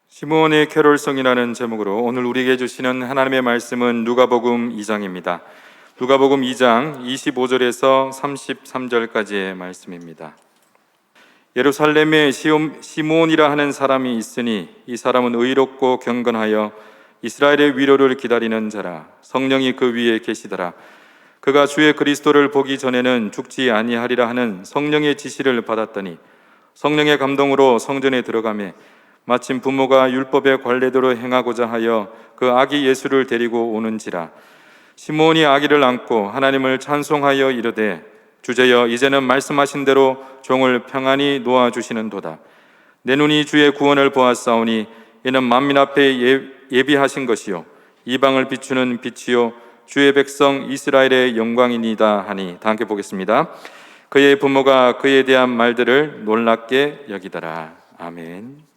시므온의 캐롤송이라는 제목으로 오늘 우리에게 주시는 하나님의 말씀은 누가복음 2장입니다. 누가복음 2장 25절에서 33절까지의 말씀입니다. 예루살렘에 시므온이라 하는 사람이 있으니 이 사람은 의롭고 경건하여 이스라엘의 위로를 기다리는 자라. 성령이 그 위에 계시더라. 그가 주의 그리스도를 보기 전에는 죽지 아니하리라 하는 성령의 지시를 받았더니 성령의 감동으로 성전에 들어가매 마침 부모가 율법의 관례대로 행하고자 하여 그 아기 예수를 데리고 오는지라. 시므온이 아기를 안고 하나님을 찬송하여 이르되 주제여 이제는 말씀하신 대로 종을 평안히 놓아주시는도다. 내 눈이 주의 구원을 보았사오니 이는 만민 앞에 예비하신 것이요 이방을 비추는 빛이요 주의 백성 이스라엘의 영광이니이다 하니. 다 함께 보겠습니다. 그의 부모가 그에 대한 말들을 놀랍게 여기더라. 아멘.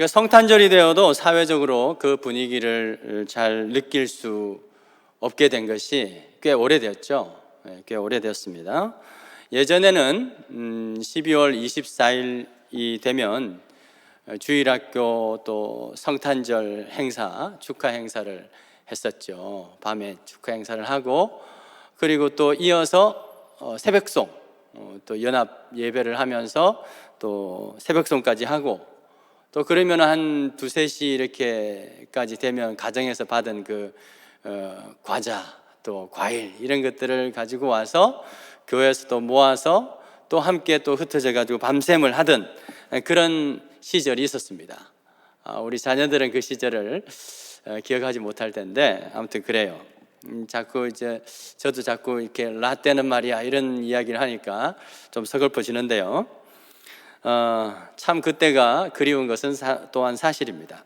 우리가 성탄절이 되어도 사회적으로 그 분위기를 잘 느낄 수 없게 된 것이 꽤 오래되었죠. 꽤 오래되었습니다. 예전에는 12월 24일이 되면 주일학교 또 성탄절 행사, 축하 행사를 했었죠. 밤에 축하 행사를 하고, 그리고 또 이어서 새벽송, 또 연합 예배를 하면서 또 새벽송까지 하고, 또 그러면 한 2, 3시 이렇게까지 되면 가정에서 받은 그 과자 또 과일 이런 것들을 가지고 와서 교회에서 또 모아서 또 함께 또 흩어져 가지고 밤샘을 하던 그런 시절이 있었습니다. 우리 자녀들은 그 시절을 기억하지 못할 텐데 아무튼 그래요. 자꾸 이제 저도 자꾸 이렇게 라떼는 말이야 이런 이야기를 하니까 좀 서글퍼지는데요. 참 그때가 그리운 것은 또한 사실입니다.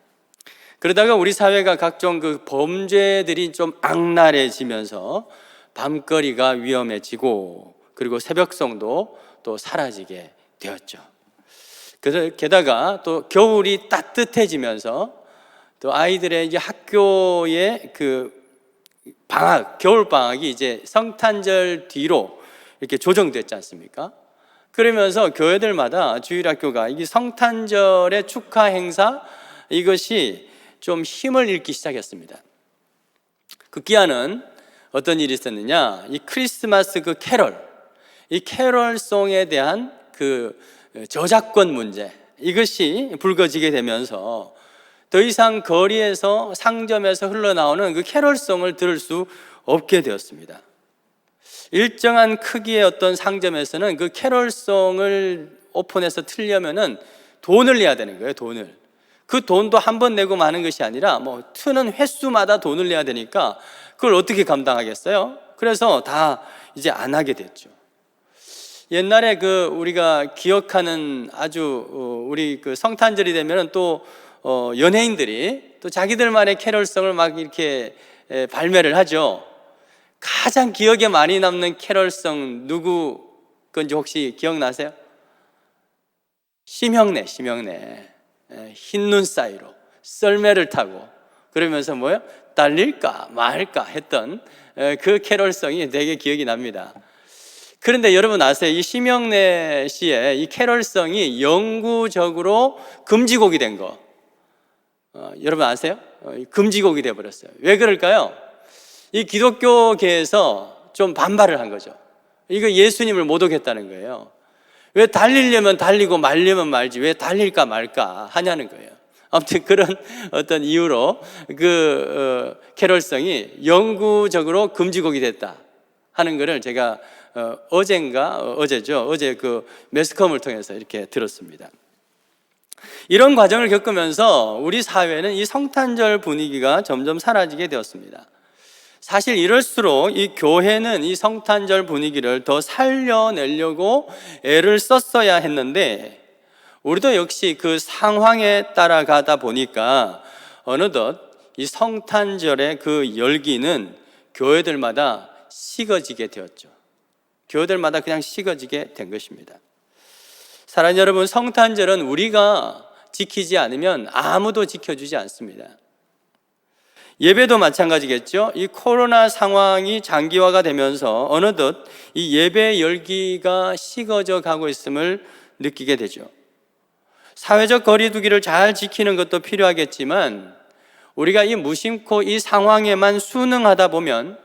그러다가 우리 사회가 각종 그 범죄들이 좀 악랄해지면서 밤거리가 위험해지고, 그리고 새벽송도 또 사라지게 되었죠. 게다가 또 겨울이 따뜻해지면서 또 아이들의 이제 학교의 그 방학, 겨울 방학이 이제 성탄절 뒤로 이렇게 조정됐지 않습니까? 그러면서 교회들마다 주일학교가 이 성탄절의 축하 행사 이것이 좀 힘을 잃기 시작했습니다. 급기야는 어떤 일이 있었느냐? 이 크리스마스 그 캐럴, 이 캐럴송에 대한 그 저작권 문제 이것이 불거지게 되면서 더 이상 거리에서 상점에서 흘러나오는 그 캐럴송을 들을 수 없게 되었습니다. 일정한 크기의 어떤 상점에서는 그 캐럴송을 오픈해서 틀려면은 돈을 내야 되는 거예요. 돈을. 그 돈도 한 번 내고 마는 것이 아니라 뭐 트는 횟수마다 돈을 내야 되니까 그걸 어떻게 감당하겠어요? 그래서 다 이제 안 하게 됐죠. 옛날에 그 우리가 기억하는 아주 우리 그 성탄절이 되면은 또 연예인들이 또 자기들만의 캐럴송을 막 이렇게 발매를 하죠. 가장 기억에 많이 남는 캐럴송 누구 건지 혹시 기억나세요? 심형래 흰눈 사이로 썰매를 타고 그러면서 뭐요? 달릴까 말까 했던 그 캐럴송이 되게 기억이 납니다. 그런데 여러분 아세요? 이 심형래 씨의 이 캐럴송이 영구적으로 금지곡이 된 거 여러분 아세요? 금지곡이 되어버렸어요. 왜 그럴까요? 이 기독교계에서 좀 반발을 한 거죠. 이거 예수님을 모독했다는 거예요. 왜 달리려면 달리고 말려면 말지 왜 달릴까 말까 하냐는 거예요. 아무튼 그런 어떤 이유로 그 캐럴성이 영구적으로 금지곡이 됐다 하는 것을 제가 어제 그 매스컴을 통해서 이렇게 들었습니다. 이런 과정을 겪으면서 우리 사회는 이 성탄절 분위기가 점점 사라지게 되었습니다. 사실 이럴수록 이 교회는 이 성탄절 분위기를 더 살려내려고 애를 썼어야 했는데 우리도 역시 그 상황에 따라가다 보니까 어느덧 이 성탄절의 그 열기는 교회들마다 식어지게 되었죠. 교회들마다 그냥 식어지게 된 것입니다. 사랑하는 여러분, 성탄절은 우리가 지키지 않으면 아무도 지켜주지 않습니다. 예배도 마찬가지겠죠. 이 코로나 상황이 장기화가 되면서 어느덧 이 예배 열기가 식어져 가고 있음을 느끼게 되죠. 사회적 거리두기를 잘 지키는 것도 필요하겠지만 우리가 이 무심코 이 상황에만 순응하다 보면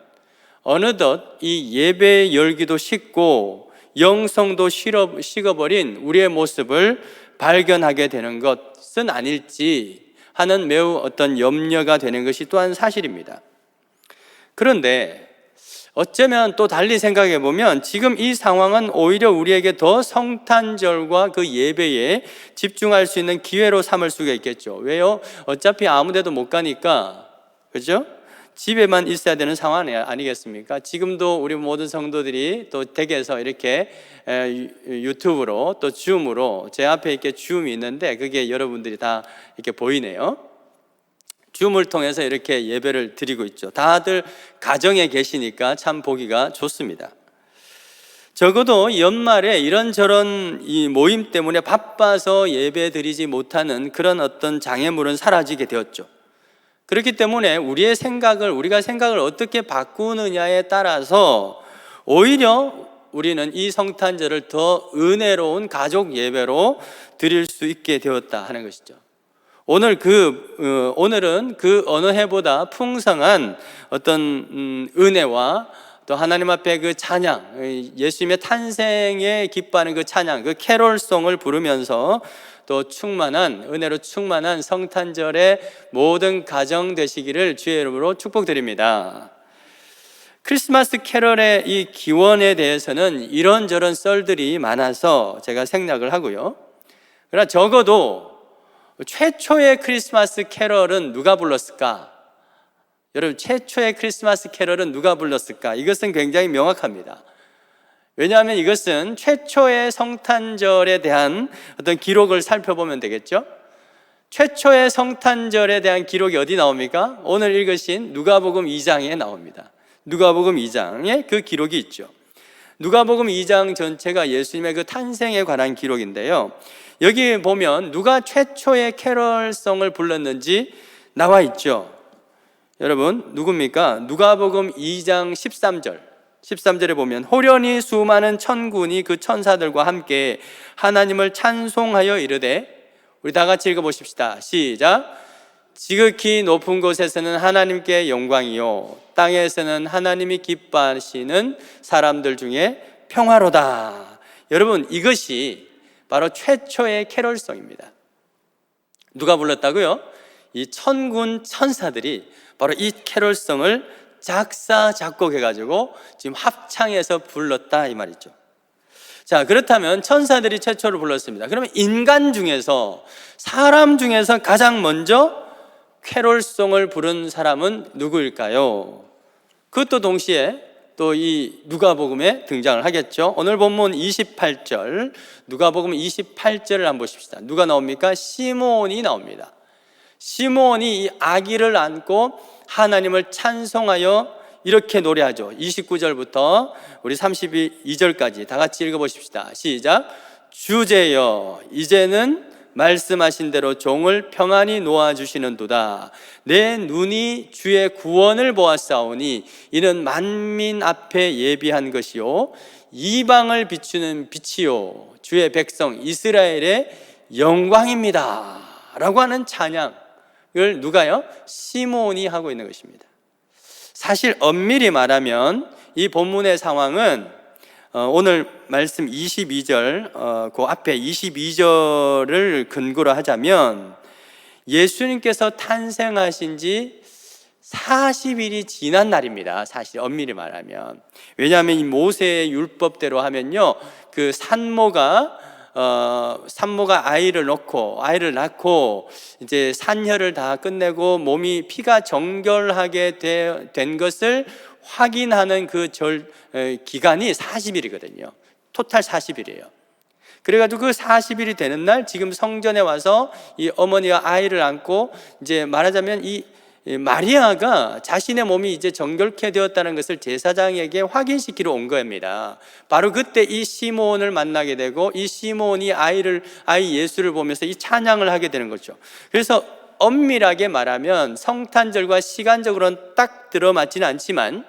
어느덧 이 예배 열기도 식고 영성도 식어버린 우리의 모습을 발견하게 되는 것은 아닐지 하는 매우 어떤 염려가 되는 것이 또한 사실입니다. 그런데 어쩌면 또 달리 생각해 보면 지금 이 상황은 오히려 우리에게 더 성탄절과 그 예배에 집중할 수 있는 기회로 삼을 수가 있겠죠. 왜요? 어차피 아무 데도 못 가니까, 그죠? 집에만 있어야 되는 상황 아니겠습니까? 지금도 우리 모든 성도들이 또 댁에서 이렇게 유튜브로 또 줌으로 제 앞에 이렇게 줌이 있는데 그게 여러분들이 다 이렇게 보이네요. 줌을 통해서 이렇게 예배를 드리고 있죠. 다들 가정에 계시니까 참 보기가 좋습니다. 적어도 연말에 이런저런 이 모임 때문에 바빠서 예배 드리지 못하는 그런 어떤 장애물은 사라지게 되었죠. 그렇기 때문에 우리가 생각을 어떻게 바꾸느냐에 따라서 오히려 우리는 이 성탄절을 더 은혜로운 가족 예배로 드릴 수 있게 되었다 하는 것이죠. 오늘은 그 어느 해보다 풍성한 어떤 은혜와 또 하나님 앞에 그 찬양, 예수님의 탄생에 기뻐하는 그 찬양, 그 캐롤송을 부르면서 또 은혜로 충만한 성탄절의 모든 가정 되시기를 주의 이름으로 축복드립니다. 크리스마스 캐럴의 이 기원에 대해서는 이런저런 썰들이 많아서 제가 생략을 하고요. 그러나 적어도 최초의 크리스마스 캐럴은 누가 불렀을까? 여러분, 최초의 크리스마스 캐럴은 누가 불렀을까? 이것은 굉장히 명확합니다. 왜냐하면 이것은 최초의 성탄절에 대한 어떤 기록을 살펴보면 되겠죠. 최초의 성탄절에 대한 기록이 어디 나옵니까? 오늘 읽으신 누가복음 2장에 나옵니다. 누가복음 2장에 그 기록이 있죠. 누가복음 2장 전체가 예수님의 그 탄생에 관한 기록인데요. 여기 보면 누가 최초의 캐럴성을 불렀는지 나와 있죠. 여러분, 누굽니까? 누가복음 2장 13절에 보면 호련히 수많은 천군이 그 천사들과 함께 하나님을 찬송하여 이르되, 우리 다 같이 읽어보십시다. 시작. 지극히 높은 곳에서는 하나님께 영광이요 땅에서는 하나님이 기뻐하시는 사람들 중에 평화로다. 여러분, 이것이 바로 최초의 캐럴송입니다. 누가 불렀다고요? 이 천군 천사들이 바로 이 캐럴송을 작곡해가지고 지금 합창해서 불렀다 이 말이죠. 자, 그렇다면 천사들이 최초로 불렀습니다. 그러면 사람 중에서 가장 먼저 캐롤송을 부른 사람은 누구일까요? 그것도 동시에 또 이 누가복음에 등장을 하겠죠. 오늘 본문 28절, 누가복음 28절을 한번 보십시다. 누가 나옵니까? 시므온이 나옵니다. 시므온이 이 아기를 안고 하나님을 찬송하여 이렇게 노래하죠. 29절부터 우리 32절까지 다 같이 읽어보십시다. 시작. 주제여, 이제는 말씀하신 대로 종을 평안히 놓아주시는도다. 내 눈이 주의 구원을 보았사오니 이는 만민 앞에 예비한 것이요 이방을 비추는 빛이요 주의 백성 이스라엘의 영광입니다 라고 하는 찬양을 누가요? 시므온이 하고 있는 것입니다. 사실 엄밀히 말하면 이 본문의 상황은 오늘 말씀 22절, 그 앞에 22절을 근거로 하자면 예수님께서 탄생하신 지 40일이 지난 날입니다. 사실 엄밀히 말하면. 왜냐하면 이 모세의 율법대로 하면요, 그 산모가 아이를 낳고 이제 산혈을 다 끝내고 몸이 피가 정결하게 된 것을 확인하는 그 기간이 40일이거든요. 토탈 40일이에요. 그래가지고 그 40일이 되는 날 지금 성전에 와서 이 어머니가 아이를 안고 이제 말하자면 이 마리아가 자신의 몸이 이제 정결케 되었다는 것을 제사장에게 확인시키러 온 겁니다. 바로 그때 이 시므온을 만나게 되고 이 시므온이 아이 예수를 보면서 이 찬양을 하게 되는 거죠. 그래서 엄밀하게 말하면 성탄절과 시간적으로는 딱 들어맞지는 않지만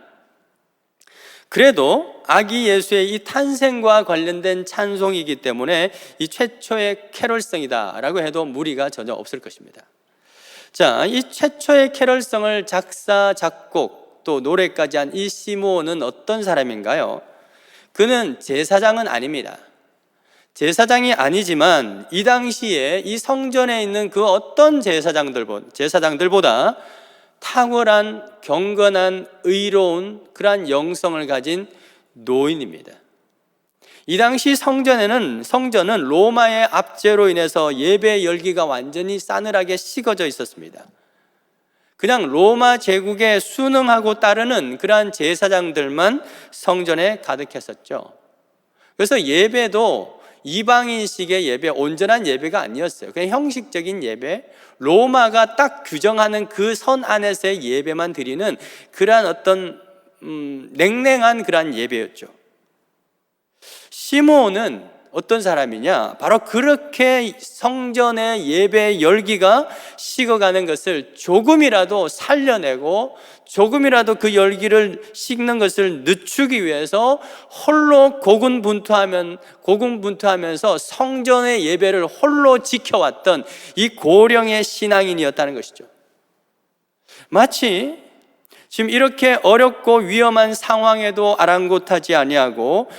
그래도 아기 예수의 이 탄생과 관련된 찬송이기 때문에 이 최초의 캐럴성이다라고 해도 무리가 전혀 없을 것입니다. 자, 이 최초의 캐럴성을 작사, 작곡, 또 노래까지 한 이 시므온은 어떤 사람인가요? 그는 제사장은 아닙니다. 제사장이 아니지만 이 당시에 이 성전에 있는 그 어떤 제사장들보다 탁월한, 경건한, 의로운 그러한 영성을 가진 노인입니다. 이 당시 성전은 로마의 압제로 인해서 예배 열기가 완전히 싸늘하게 식어져 있었습니다. 그냥 로마 제국에 순응하고 따르는 그러한 제사장들만 성전에 가득했었죠. 그래서 예배도 이방인식의 예배, 온전한 예배가 아니었어요. 그냥 형식적인 예배, 로마가 딱 규정하는 그 선 안에서의 예배만 드리는 그러한 어떤 냉랭한 그러한 예배였죠. 시므온은 어떤 사람이냐? 바로 그렇게 성전의 예배 열기가 식어가는 것을 조금이라도 살려내고 조금이라도 그 열기를 식는 것을 늦추기 위해서 홀로 고군분투하면서 성전의 예배를 홀로 지켜왔던 이 고령의 신앙인이었다는 것이죠. 마치 지금 이렇게 어렵고 위험한 상황에도 아랑곳하지 아니하고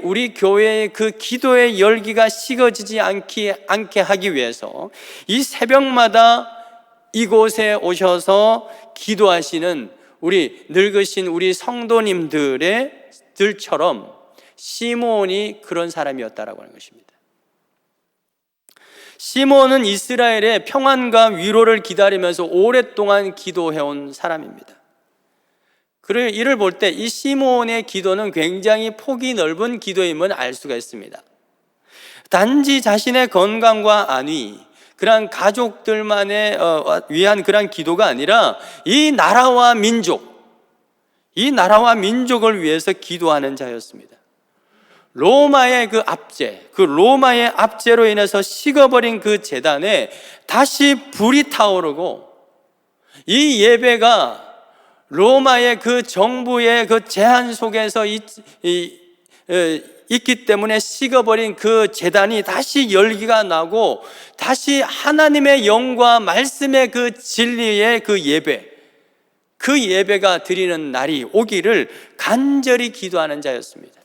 우리 교회의 그 기도의 열기가 식어지지 않게 하기 위해서 이 새벽마다 이곳에 오셔서 기도하시는 우리 늙으신 우리 성도님들처럼 시므온이 그런 사람이었다라고 하는 것입니다. 시므온은 이스라엘의 평안과 위로를 기다리면서 오랫동안 기도해온 사람입니다. 그리고 이를 볼 때 이 시므온의 기도는 굉장히 폭이 넓은 기도임을 알 수가 있습니다. 단지 자신의 건강과 안위, 그러한 가족들만의 위한 그러한 기도가 아니라 이 나라와 민족을 위해서 기도하는 자였습니다. 로마의 로마의 압제로 인해서 식어버린 그 제단에 다시 불이 타오르고, 이 예배가 로마의 그 정부의 그 제한 속에서 있기 때문에 식어버린 그 제단이 다시 열기가 나고, 다시 하나님의 영과 말씀의 그 진리의 그 예배가 드리는 날이 오기를 간절히 기도하는 자였습니다.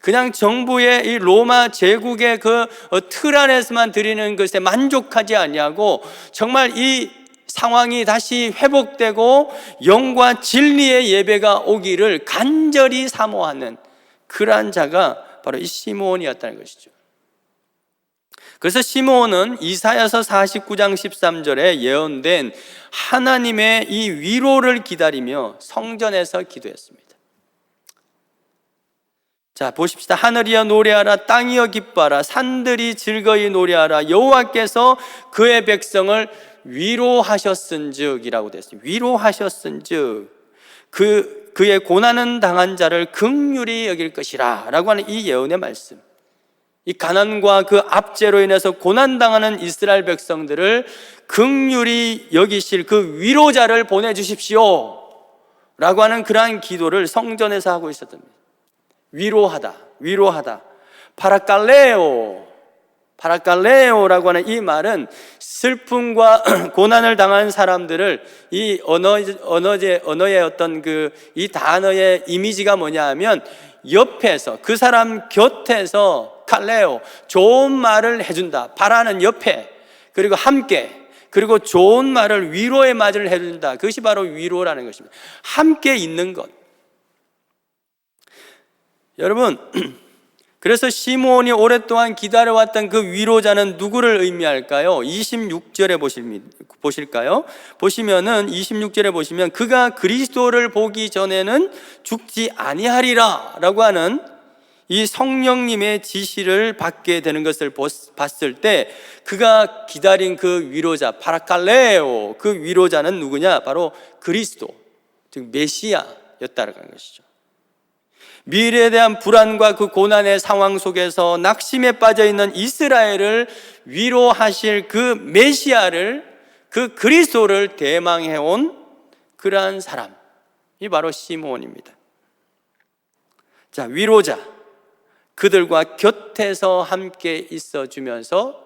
그냥 정부의 이 로마 제국의 그 틀 안에서만 드리는 것에 만족하지 아니하고, 정말 이 상황이 다시 회복되고 영과 진리의 예배가 오기를 간절히 사모하는 그러한 자가 바로 이 시므온이었다는 것이죠. 그래서 시므온은 이사야서 49장 13절에 예언된 하나님의 이 위로를 기다리며 성전에서 기도했습니다. 자, 보십시다. 하늘이여 노래하라, 땅이여 기뻐하라, 산들이 즐거이 노래하라, 여호와께서 그의 백성을 위로하셨은즉이라고 되어 있습니다. 위로하셨은즉 그의 고난은 당한 자를 긍휼히 여길 것이라 라고 하는 이 예언의 말씀, 이 가난과 그 압제로 인해서 고난당하는 이스라엘 백성들을 긍휼히 여기실 그 위로자를 보내주십시오 라고 하는 그러한 기도를 성전에서 하고 있었던 겁니다. 위로하다. 파라칼레오라고 하는 이 말은 슬픔과 고난을 당한 사람들을 이 언어의 어떤 이 단어의 이미지가 뭐냐 하면, 옆에서, 그 사람 곁에서 칼레오, 좋은 말을 해준다. 바라는 옆에, 그리고 함께, 그리고 좋은 말을, 위로의 말을 해준다. 그것이 바로 위로라는 것입니다. 함께 있는 것. 여러분, 그래서 시므온이 오랫동안 기다려왔던 그 위로자는 누구를 의미할까요? 26절에 보실까요? 보시면은 26절에 보시면 그가 그리스도를 보기 전에는 죽지 아니하리라 라고 하는 이 성령님의 지시를 받게 되는 것을 봤을 때, 그가 기다린 그 위로자 파라칼레오, 그 위로자는 누구냐? 바로 그리스도, 즉 메시아였다는 것이죠. 미래에 대한 불안과 그 고난의 상황 속에서 낙심에 빠져있는 이스라엘을 위로하실 그 메시아를, 그 그리스도를 대망해온 그러한 사람이 바로 시므온입니다. 자, 위로자, 그들과 곁에서 함께 있어주면서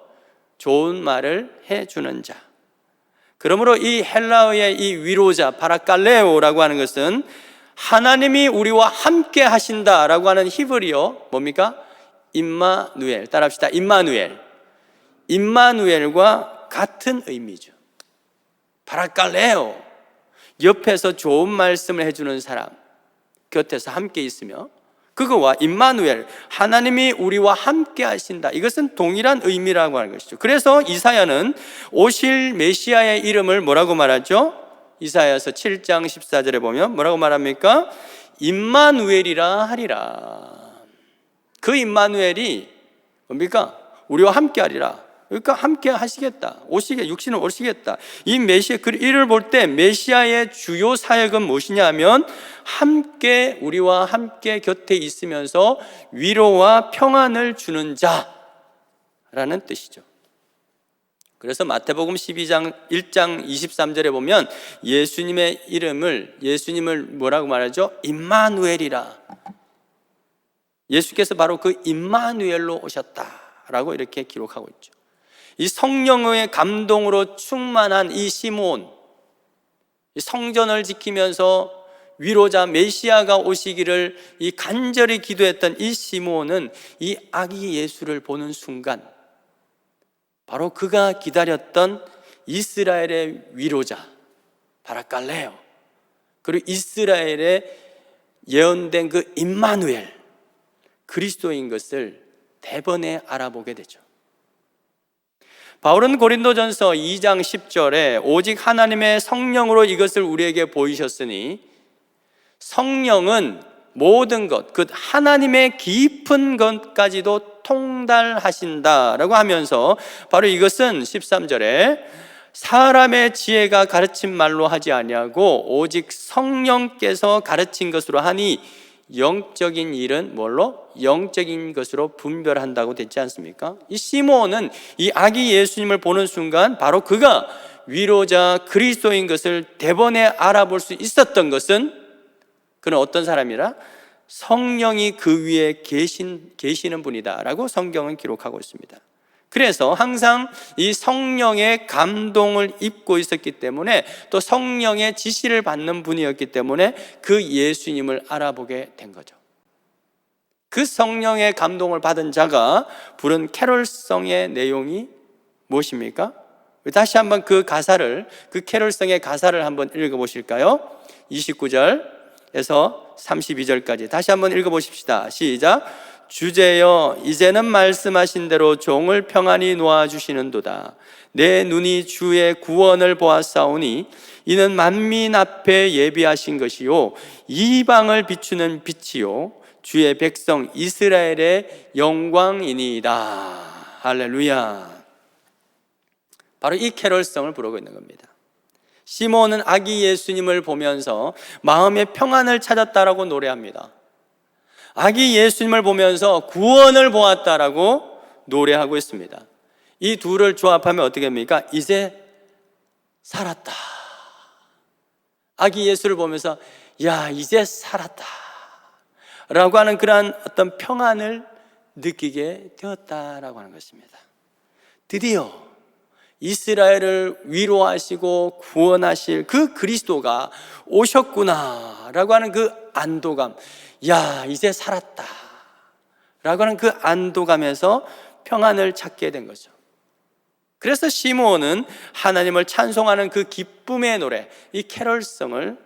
좋은 말을 해주는 자. 그러므로 이 헬라어의 이 위로자 파라칼레오라고 하는 것은 하나님이 우리와 함께 하신다라고 하는 히브리어 뭡니까? 임마누엘. 따라합시다. 임마누엘과 같은 의미죠. 파라칼레오, 옆에서 좋은 말씀을 해주는 사람, 곁에서 함께 있으며, 그거와 임마누엘, 하나님이 우리와 함께 하신다, 이것은 동일한 의미라고 하는 것이죠. 그래서 이사야는 오실 메시아의 이름을 뭐라고 말하죠? 이사야서 7장 14절에 보면 뭐라고 말합니까? 임마누엘이라 하리라. 그 임마누엘이 뭡니까? 우리와 함께 하리라. 그러니까 함께 하시겠다. 육신을 오시겠다. 이 메시아, 이를 볼 때 메시아의 주요 사역은 무엇이냐 하면 함께, 우리와 함께 곁에 있으면서 위로와 평안을 주는 자라는 뜻이죠. 그래서 마태복음 12장 1장 23절에 보면 예수님을 뭐라고 말하죠? 임마누엘이라. 예수께서 바로 그 임마누엘로 오셨다라고 이렇게 기록하고 있죠. 이 성령의 감동으로 충만한 이 시므온, 이 성전을 지키면서 위로자 메시아가 오시기를 이 간절히 기도했던 이 시므온은 이 아기 예수를 보는 순간 바로 그가 기다렸던 이스라엘의 위로자 바라칼레오, 그리고 이스라엘의 예언된 그 임마누엘 그리스도인 것을 대번에 알아보게 되죠. 바울은 고린도전서 2장 10절에 오직 하나님의 성령으로 이것을 우리에게 보이셨으니 성령은 모든 것, 그 하나님의 깊은 것까지도 통달하신다라고 하면서 바로 이것은 13절에 사람의 지혜가 가르친 말로 하지 아니하고 오직 성령께서 가르친 것으로 하니 영적인 일은 뭘로? 영적인 것으로 분별한다고 됐지 않습니까? 이 시므온은 이 아기 예수님을 보는 순간 바로 그가 위로자 그리스도인 것을 대번에 알아볼 수 있었던 것은 그는 어떤 사람이라? 성령이 그 위에 계시는 분이다라고 성경은 기록하고 있습니다. 그래서 항상 이 성령의 감동을 입고 있었기 때문에 또 성령의 지시를 받는 분이었기 때문에 그 예수님을 알아보게 된 거죠. 그 성령의 감동을 받은 자가 부른 캐롤성의 내용이 무엇입니까? 다시 한번 그 캐롤성의 가사를 한번 읽어보실까요? 29절에서 32절까지 다시 한번 읽어보십시다. 시작. 주제여 이제는 말씀하신 대로 종을 평안히 놓아주시는도다. 내 눈이 주의 구원을 보았사오니 이는 만민 앞에 예비하신 것이요 이방을 비추는 빛이요 주의 백성 이스라엘의 영광이니이다. 할렐루야. 바로 이 캐롤성을 부르고 있는 겁니다. 시므온은 아기 예수님을 보면서 마음의 평안을 찾았다라고 노래합니다. 아기 예수님을 보면서 구원을 보았다라고 노래하고 있습니다. 이 둘을 조합하면 어떻게 됩니까? 이제 살았다. 아기 예수를 보면서 야 이제 살았다 라고 하는 그러한 어떤 평안을 느끼게 되었다라고 하는 것입니다. 드디어 이스라엘을 위로하시고 구원하실 그 그리스도가 오셨구나 라고 하는 그 안도감, 야 이제 살았다 라고 하는 그 안도감에서 평안을 찾게 된 거죠. 그래서 시므온은 하나님을 찬송하는 그 기쁨의 노래, 이 캐럴성을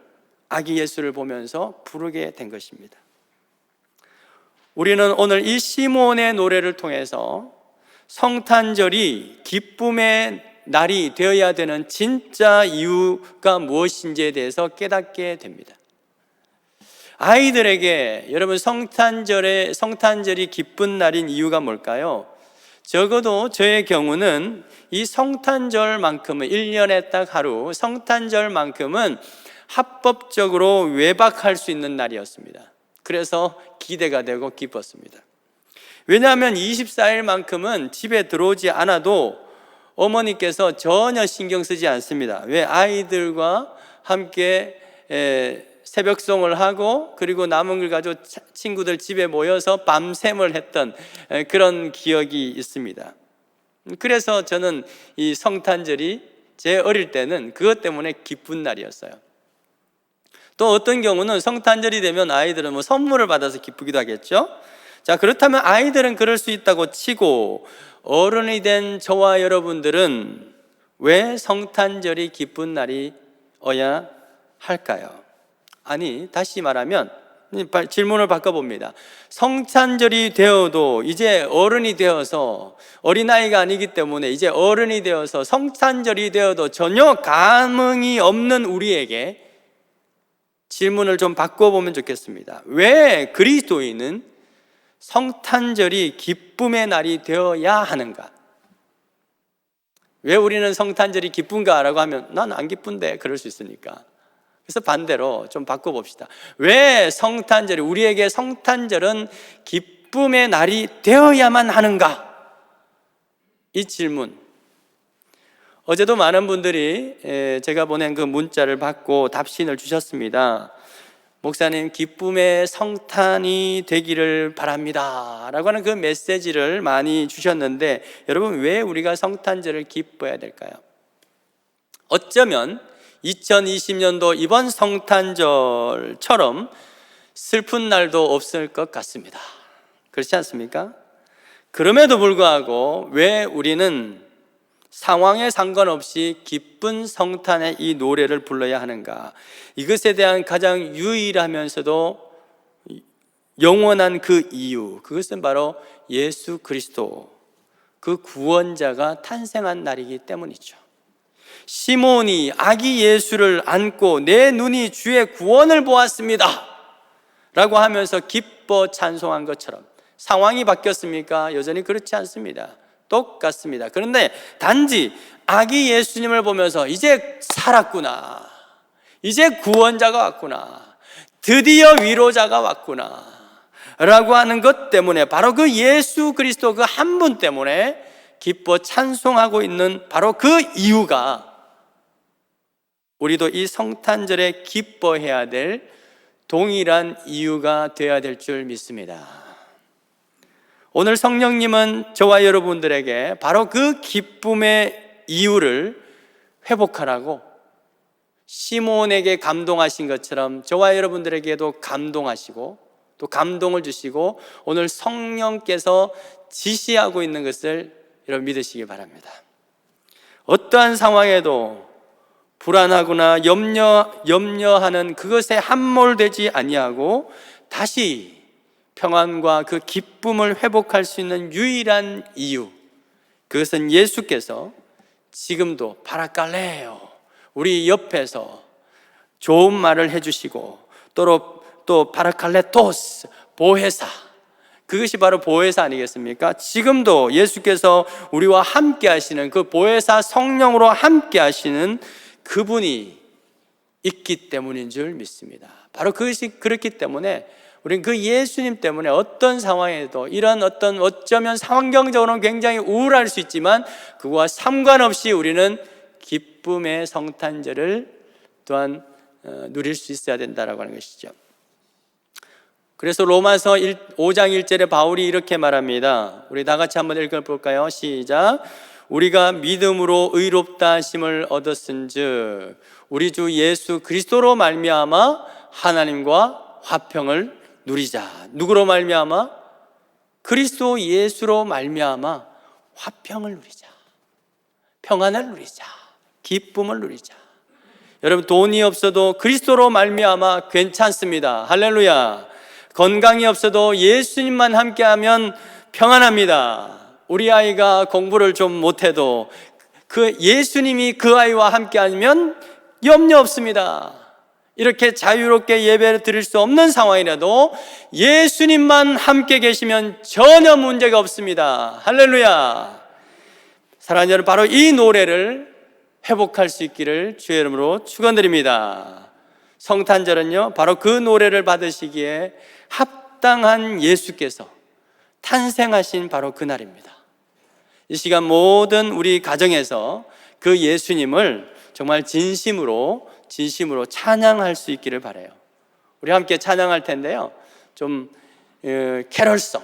아기 예수를 보면서 부르게 된 것입니다. 우리는 오늘 이 시므온의 노래를 통해서 성탄절이 기쁨의 날이 되어야 되는 진짜 이유가 무엇인지에 대해서 깨닫게 됩니다. 아이들에게 여러분 성탄절이 기쁜 날인 이유가 뭘까요? 적어도 저의 경우는 이 성탄절만큼은 1년에 딱 하루 성탄절만큼은 합법적으로 외박할 수 있는 날이었습니다. 그래서 기대가 되고 기뻤습니다. 왜냐하면 24일만큼은 집에 들어오지 않아도 어머니께서 전혀 신경 쓰지 않습니다. 왜? 아이들과 함께 새벽송을 하고 그리고 남은 걸 가지고 친구들 집에 모여서 밤샘을 했던 그런 기억이 있습니다. 그래서 저는 이 성탄절이 제 어릴 때는 그것 때문에 기쁜 날이었어요. 또 어떤 경우는 성탄절이 되면 아이들은 선물을 받아서 기쁘기도 하겠죠. 자, 그렇다면 아이들은 그럴 수 있다고 치고 어른이 된 저와 여러분들은 왜 성탄절이 기쁜 날이어야 할까요? 아니, 다시 말하면 질문을 바꿔봅니다. 성탄절이 되어도 이제 어른이 되어서 어린아이가 아니기 때문에 이제 어른이 되어서 성탄절이 되어도 전혀 감흥이 없는 우리에게 질문을 좀 바꿔보면 좋겠습니다. 왜 그리스도인은 성탄절이 기쁨의 날이 되어야 하는가? 왜 우리는 성탄절이 기쁜가라고 하면 난 안 기쁜데 그럴 수 있으니까. 그래서 반대로 좀 바꿔봅시다. 왜 성탄절이, 우리에게 성탄절은 기쁨의 날이 되어야만 하는가? 이 질문. 어제도 많은 분들이 제가 보낸 그 문자를 받고 답신을 주셨습니다. 목사님, 기쁨의 성탄이 되기를 바랍니다 라고 하는 그 메시지를 많이 주셨는데, 여러분, 왜 우리가 성탄절을 기뻐해야 될까요? 어쩌면 2020년도 이번 성탄절처럼 슬픈 날도 없을 것 같습니다. 그렇지 않습니까? 그럼에도 불구하고 왜 우리는 상황에 상관없이 기쁜 성탄의 이 노래를 불러야 하는가? 이것에 대한 가장 유일하면서도 영원한 그 이유, 그것은 바로 예수 그리스도, 그 구원자가 탄생한 날이기 때문이죠. 시몬이 아기 예수를 안고 내 눈이 주의 구원을 보았습니다 라고 하면서 기뻐 찬송한 것처럼, 상황이 바뀌었습니까? 여전히 그렇지 않습니다. 똑같습니다. 그런데 단지 아기 예수님을 보면서 이제 살았구나, 이제 구원자가 왔구나, 드디어 위로자가 왔구나 라고 하는 것 때문에, 바로 그 예수 그리스도 그 한 분 때문에 기뻐 찬송하고 있는 바로 그 이유가, 우리도 이 성탄절에 기뻐해야 될 동일한 이유가 되어야 될 줄 믿습니다. 오늘 성령님은 저와 여러분들에게 바로 그 기쁨의 이유를 회복하라고 시몬에게 감동하신 것처럼 저와 여러분들에게도 감동하시고 또 감동을 주시고 오늘 성령께서 지시하고 있는 것을 여러분 믿으시기 바랍니다. 어떠한 상황에도 불안하거나 염려하는 그것에 함몰되지 아니하고 다시 평안과 그 기쁨을 회복할 수 있는 유일한 이유, 그것은 예수께서 지금도 파라칼레오, 우리 옆에서 좋은 말을 해주시고 또 파라칼레토스, 보혜사, 그것이 바로 보혜사 아니겠습니까? 지금도 예수께서 우리와 함께 하시는 그 보혜사 성령으로 함께 하시는 그분이 있기 때문인 줄 믿습니다. 바로 그것이 그렇기 때문에 우리는 그 예수님 때문에 어떤 상황에도, 이런 어떤 어쩌면 환경적으로는 굉장히 우울할 수 있지만 그거와 상관없이 우리는 기쁨의 성탄절을 또한 누릴 수 있어야 된다라고 하는 것이죠. 그래서 로마서 5장 1절에 바울이 이렇게 말합니다. 우리 다 같이 한번 읽어볼까요? 시작. 우리가 믿음으로 의롭다 하심을 얻었은즉 우리 주 예수 그리스도로 말미암아 하나님과 화평을 누리자. 누구로 말미암아? 그리스도 예수로 말미암아 화평을 누리자, 평안을 누리자, 기쁨을 누리자. 여러분, 돈이 없어도 그리스도로 말미암아 괜찮습니다. 할렐루야. 건강이 없어도 예수님만 함께하면 평안합니다. 우리 아이가 공부를 좀 못해도 그 예수님이 그 아이와 함께하면 염려 없습니다. 이렇게 자유롭게 예배를 드릴 수 없는 상황이라도 예수님만 함께 계시면 전혀 문제가 없습니다. 할렐루야. 사랑하는 여러분, 바로 이 노래를 회복할 수 있기를 주의 이름으로 축원드립니다. 성탄절은요, 바로 그 노래를 받으시기에 합당한 예수께서 탄생하신 바로 그날입니다. 이 시간 모든 우리 가정에서 그 예수님을 정말 진심으로 찬양할 수 있기를 바라요. 우리 함께 찬양할 텐데요, 좀 캐럴송,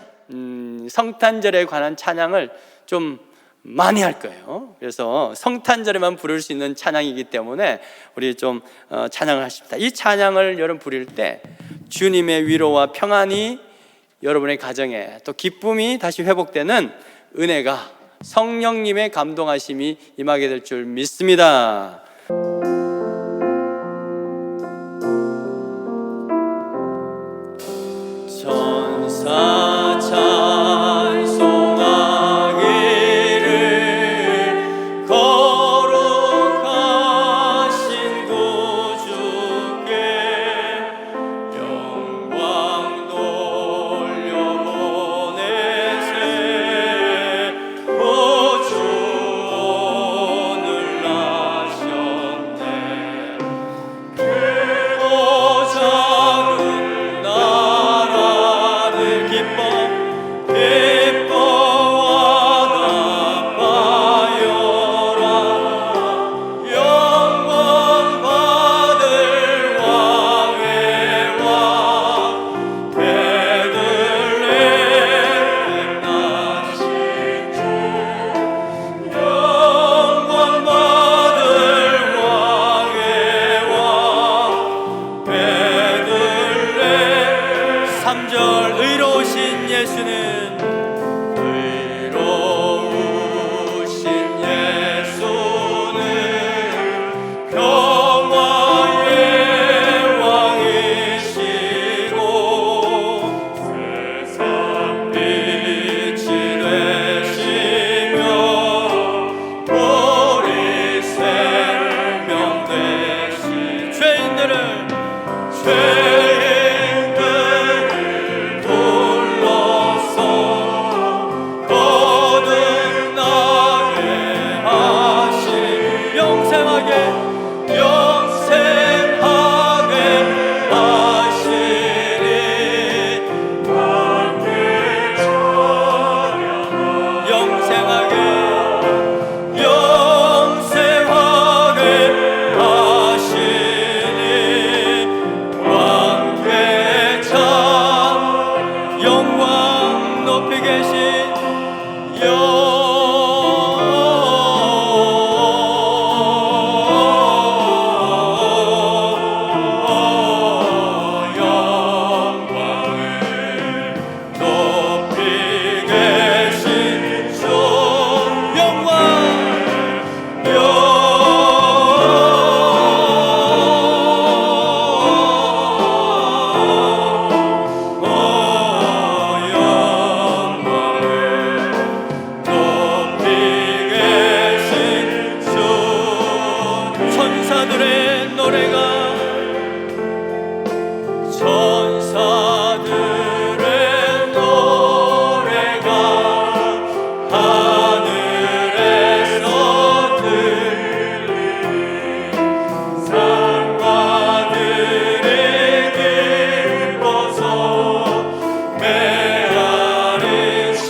성탄절에 관한 찬양을 좀 많이 할 거예요. 그래서 성탄절에만 부를 수 있는 찬양이기 때문에 우리 좀 찬양을 하십니다. 이 찬양을 여러분 부릴 때 주님의 위로와 평안이 여러분의 가정에, 또 기쁨이 다시 회복되는 은혜가, 성령님의 감동하심이 임하게 될 줄 믿습니다. 천사 찬송하기를 거룩하신 구주께 영광 돌려보내세. 구주 3절 의로우신 예수는 평화의 왕이시고 세상 빛이 되시며 우리 생명 되신 죄인들을 불러서 거듭나게 하시 영생하게 하시니 영생하게 하시니 왕괴참 영광 높이 계신 천사들의 노래가 하늘에서 들리 상과들이 기뻐서 메아리쳐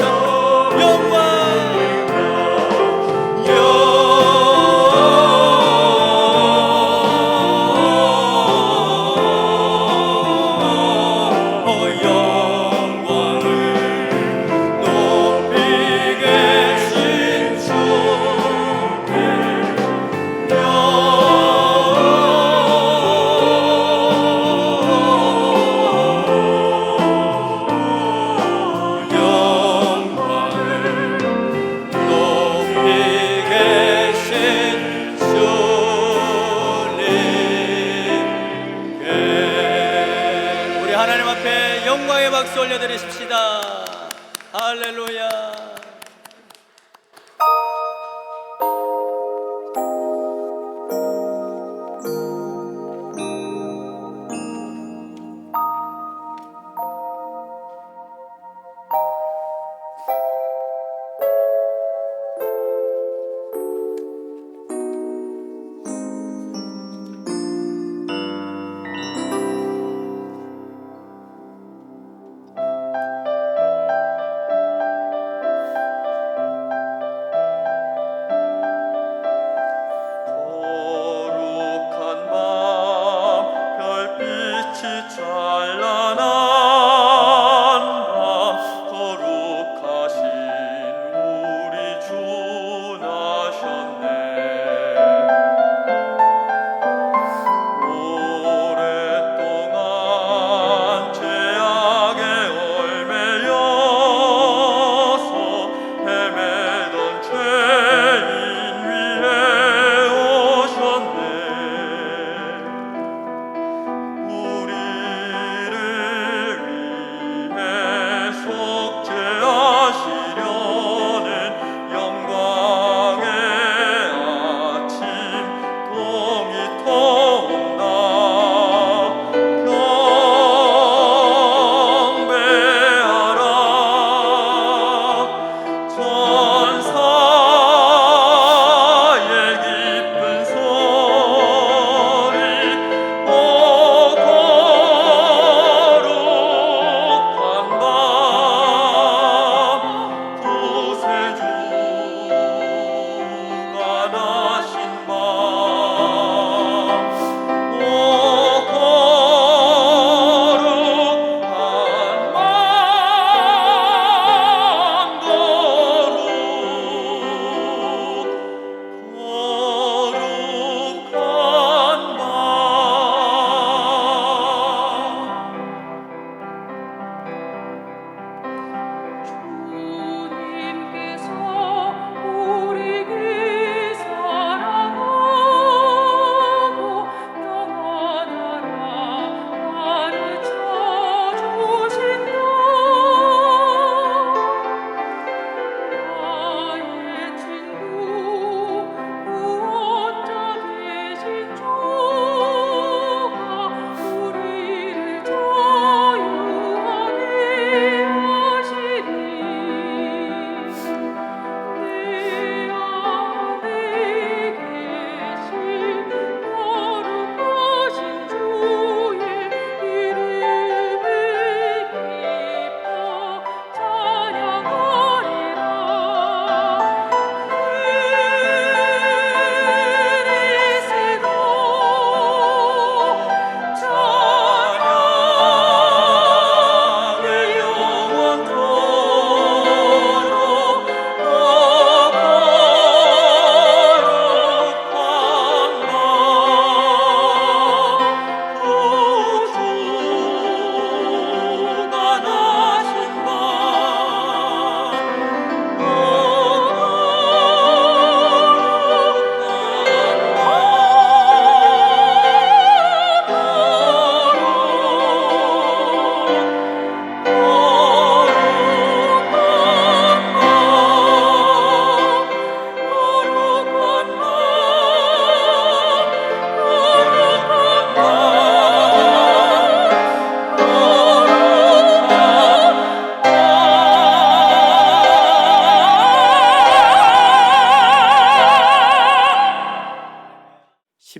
하나님 앞에 영광의 박수 올려드리십시다. 할렐루야.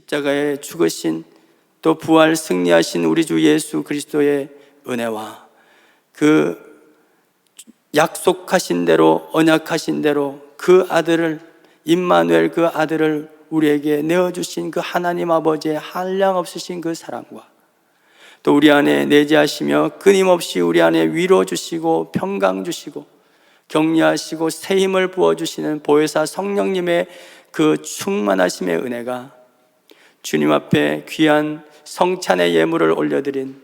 십자가에 죽으신 또 부활 승리하신 우리 주 예수 그리스도의 은혜와 그 약속하신 대로 언약하신 대로 그 아들을 임마누엘 그 아들을 우리에게 내어주신 그 하나님 아버지의 한량없으신 그 사랑과 또 우리 안에 내재하시며 끊임없이 우리 안에 위로 주시고 평강 주시고 격려하시고 새 힘을 부어주시는 보혜사 성령님의 그 충만하심의 은혜가 주님 앞에 귀한 성찬의 예물을 올려드린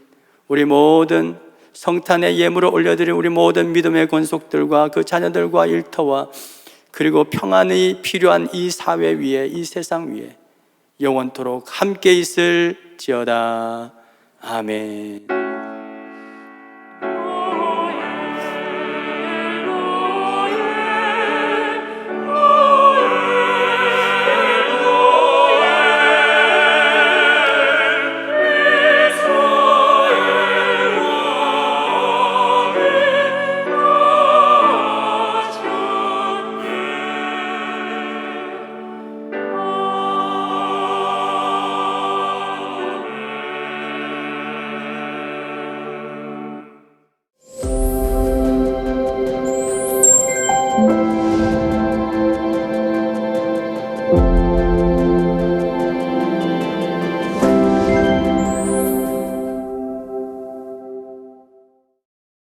우리 모든 성탄의 예물을 올려드린 우리 모든 믿음의 권속들과 그 자녀들과 일터와 그리고 평안이 필요한 이 사회 위에 이 세상 위에 영원토록 함께 있을지어다. 아멘.